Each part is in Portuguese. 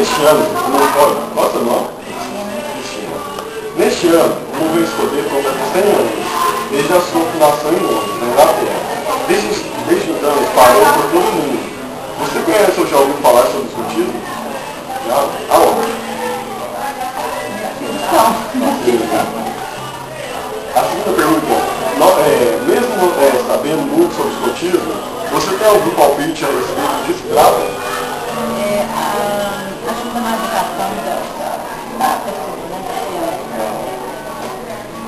Neste ano, qual é o seu nome? Cristina. Neste ano, o movimento escoteiro completa 100 anos, desde a sua fundação em Londres, na Inglaterra. Desde então, espalhou por todo o mundo. Você conhece ou já ouviu falar sobre o escotismo? Já? Aonde? A segunda pergunta, mesmo sabendo muito sobre o escotismo, você tem algum palpite a respeito disso? Ajuda na educação da pessoa,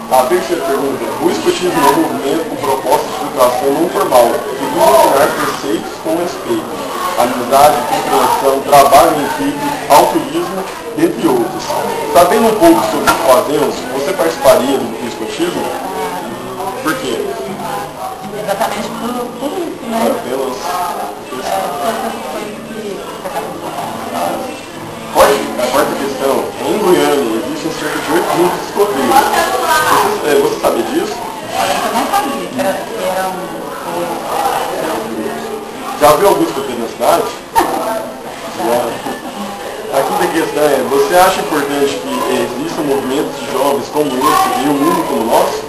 A terceira pergunta, o escotismo é um movimento com proposta de educação não formal, que visa ensinar preceitos com respeito, amizade, compreensão, trabalho em equipe, altruísmo, entre outros. Sabendo um pouco sobre o que fazemos, você participaria do escotismo? Por quê? exatamente por isso, né? A quarta questão, em Goiânia existem cerca de 8 grupos de escoteiros. Você sabia disso? Eu não sabia que era Já viu algum escoteiro na cidade? Já. A quinta questão é, você acha importante que existam movimentos de jovens como esse em um mundo como o nosso?